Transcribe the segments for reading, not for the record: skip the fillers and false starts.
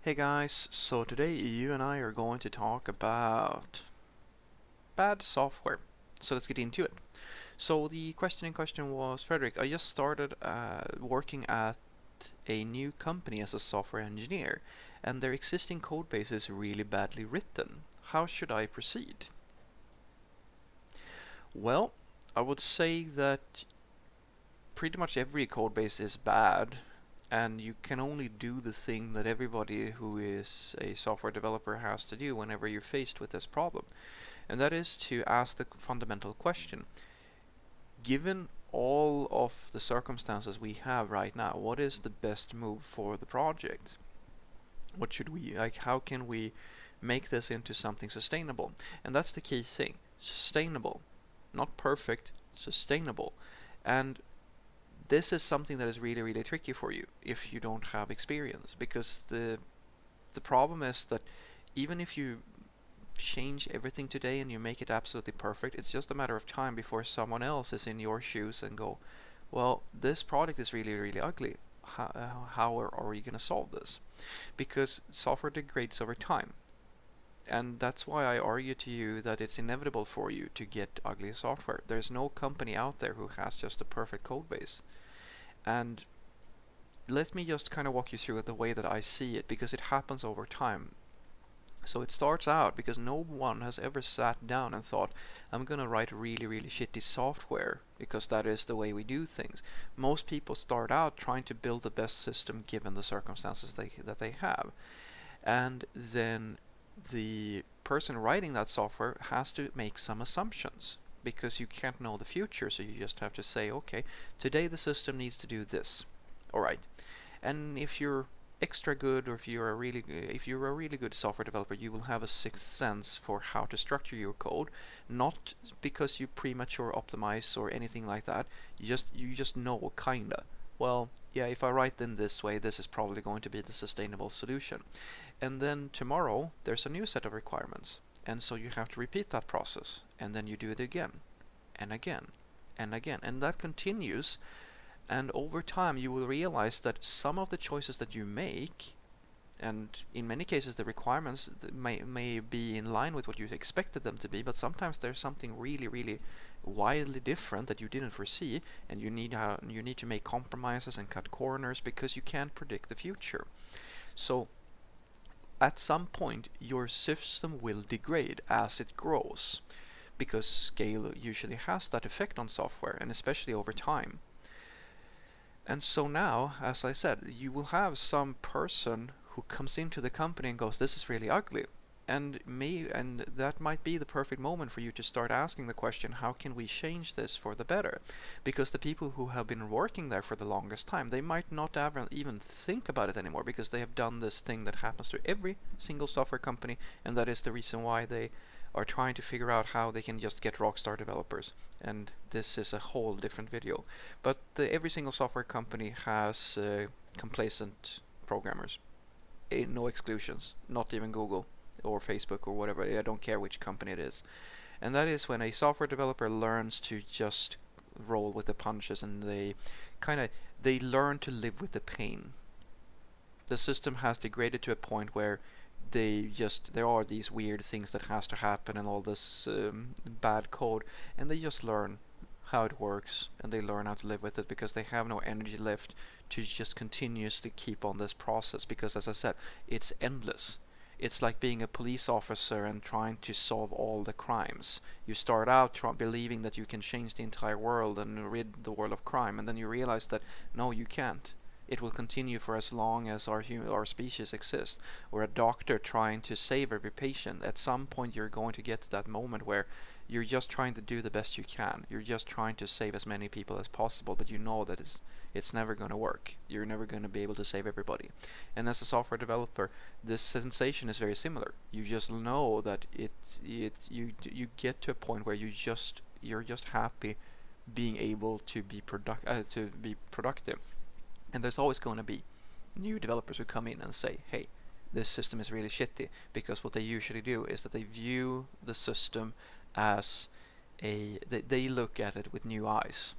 Hey guys, so today you and I are going to talk about bad software. So let's get into it. So the question in question was, Frederick, I just started working at a new company as a software engineer, and their existing code base is really badly written. How should I proceed? Well, I would say that pretty much every code base is bad, and you can only do the thing that everybody who is a software developer has to do whenever you're faced with this problem. And that is to ask the fundamental question. Given all of the circumstances we have right now, what is the best move for the project? What should we, like, how can we make this into something sustainable? And that's the key thing. Sustainable. Not perfect, sustainable. And this is something that is really, really tricky for you if you don't have experience, because the problem is that even if you change everything today and you make it absolutely perfect, it's just a matter of time before someone else is in your shoes and go, well, this product is really, really ugly. How are we going to solve this? Because software degrades over time. And that's why I argue to you that it's inevitable for you to get ugly software. There's no company out there who has just a perfect code base. And let me just kind of walk you through the way that I see it, because it happens over time. So it starts out because no one has ever sat down and thought, I'm going to write really, really shitty software because that is the way we do things. Most people start out trying to build the best system given the circumstances that they have. And then the person writing that software has to make some assumptions because you can't know the future. So you just have to say, okay, today the system needs to do this. All right. And if you're extra good, or if you're a really good software developer, you will have a sixth sense for how to structure your code, not because you premature optimize or anything like that. You just know, kinda. Well, yeah, if I write in this way, this is probably going to be the sustainable solution. And then tomorrow there's a new set of requirements, and so you have to repeat that process, and then you do it again and again and again, and that continues. And over time, you will realize that some of the choices that you make, and in many cases the requirements may be in line with what you expected them to be, but sometimes there's something really, really wildly different that you didn't foresee, and you need to make compromises and cut corners because you can't predict the future. So at some point, your system will degrade as it grows, because scale usually has that effect on software, and especially over time. And so now, as I said, you will have some person who comes into the company and goes, this is really ugly. And that might be the perfect moment for you to start asking the question, how can we change this for the better? Because the people who have been working there for the longest time, they might not ever even think about it anymore, because they have done this thing that happens to every single software company, and that is the reason why they are trying to figure out how they can just get rockstar developers. And this is a whole different video. But every single software company has complacent programmers. No exclusions, not even Google or Facebook or whatever. I don't care which company it is. And that is when a software developer learns to just roll with the punches, and kind of they learn to live with the pain. The system has degraded to a point where there are these weird things that has to happen and all this bad code, and they just learn how it works, and they learn how to live with it because they have no energy left to just continuously keep on this process, because as I said, it's endless. It's like being a police officer and trying to solve all the crimes. You start out believing that you can change the entire world and rid the world of crime, and then you realize that no, you can't. It will continue for as long as our species exists. Or a doctor trying to save every patient. At some point, you're going to get to that moment where you're just trying to do the best you can. You're just trying to save as many people as possible, but you know that it's never going to work. You're never going to be able to save everybody. And as a software developer, this sensation is very similar. You just know that you get to a point where you're just happy being able to be productive. And there's always going to be new developers who come in and say, hey, this system is really shitty, because what they usually do is that they view the system as they look at it with new eyes.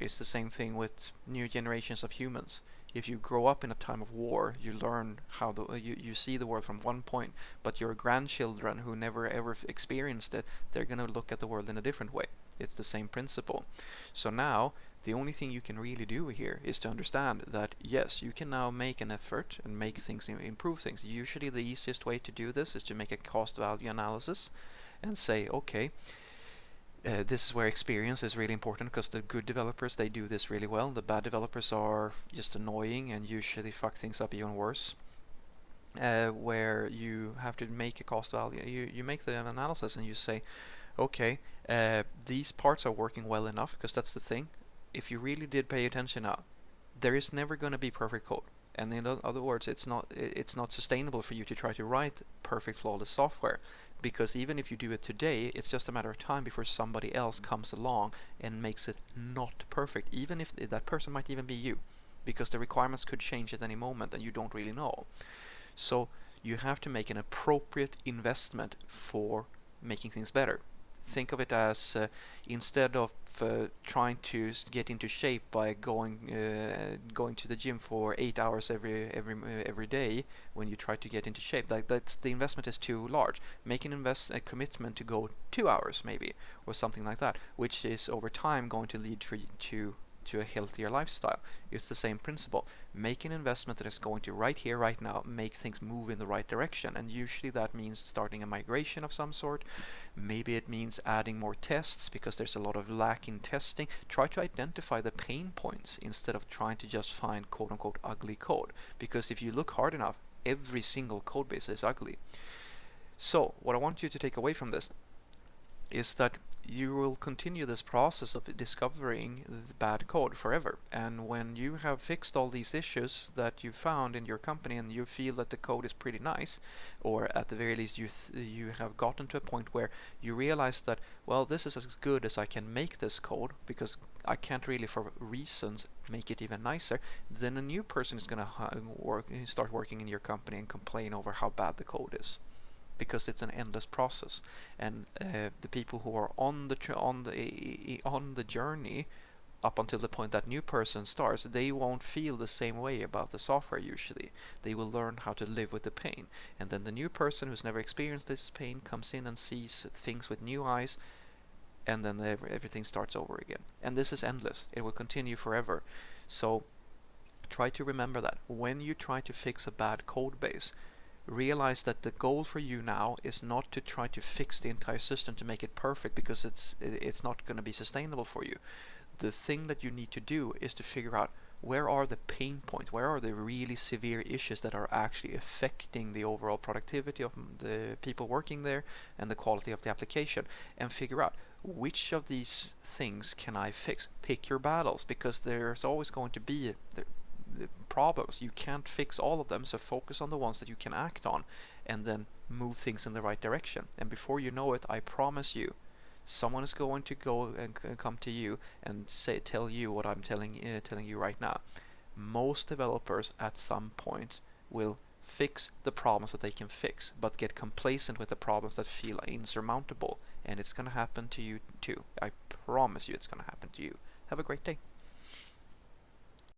It's the same thing with new generations of humans. If you grow up in a time of war, you learn how you see the world from one point, but your grandchildren who never ever experienced it, they're going to look at the world in a different way. It's the same principle. So now the only thing you can really do here is to understand that yes, you can now make an effort and make things improve things. Usually the easiest way to do this is to make a cost value analysis and say, okay, this is where experience is really important, because the good developers, they do this really well. The bad developers are just annoying and usually fuck things up even worse. Where you have to make a cost value, you make the analysis and you say, okay, these parts are working well enough, because that's the thing. If you really did pay attention now, there is never going to be perfect code. And in other words, it's not sustainable for you to try to write perfect flawless software, because even if you do it today, it's just a matter of time before somebody else comes along and makes it not perfect, even if that person might even be you, because the requirements could change at any moment and you don't really know. So you have to make an appropriate investment for making things better. Think of it as instead of trying to get into shape by going to the gym for 8 hours every day. When you try to get into shape, that's the investment is too large. Make a commitment to go 2 hours maybe, or something like that, which is over time going to lead to a healthier lifestyle. It's the same principle. Make an investment that is going to right here, right now, make things move in the right direction. And usually that means starting a migration of some sort. Maybe it means adding more tests because there's a lot of lack in testing. Try to identify the pain points instead of trying to just find quote unquote ugly code. Because if you look hard enough, every single code base is ugly. So what I want you to take away from this is that you will continue this process of discovering the bad code forever. And when you have fixed all these issues that you found in your company and you feel that the code is pretty nice, or at the very least you have gotten to a point where you realize that, well, this is as good as I can make this code because I can't really, for reasons, make it even nicer, then a new person is going to start working in your company and complain over how bad the code is, because it's an endless process. And the people who are on the journey up until the point that new person starts, they won't feel the same way about the software usually. They will learn how to live with the pain. And then the new person who's never experienced this pain comes in and sees things with new eyes, and then everything starts over again. And this is endless. It will continue forever. So try to remember that when you try to fix a bad code base, realize that the goal for you now is not to try to fix the entire system to make it perfect, because it's not going to be sustainable for you. The thing that you need to do is to figure out where are the pain points, where are the really severe issues that are actually affecting the overall productivity of the people working there and the quality of the application, and figure out which of these things can I fix. Pick your battles, because there's always going to be the problems. You can't fix all of them, so focus on the ones that you can act on and then move things in the right direction. And before you know it, I promise you, someone is going to go and come to you and tell you what I'm telling you right now. Most developers at some point will fix the problems that they can fix, but get complacent with the problems that feel insurmountable. And it's going to happen to you too. I promise you it's going to happen to you. Have a great day.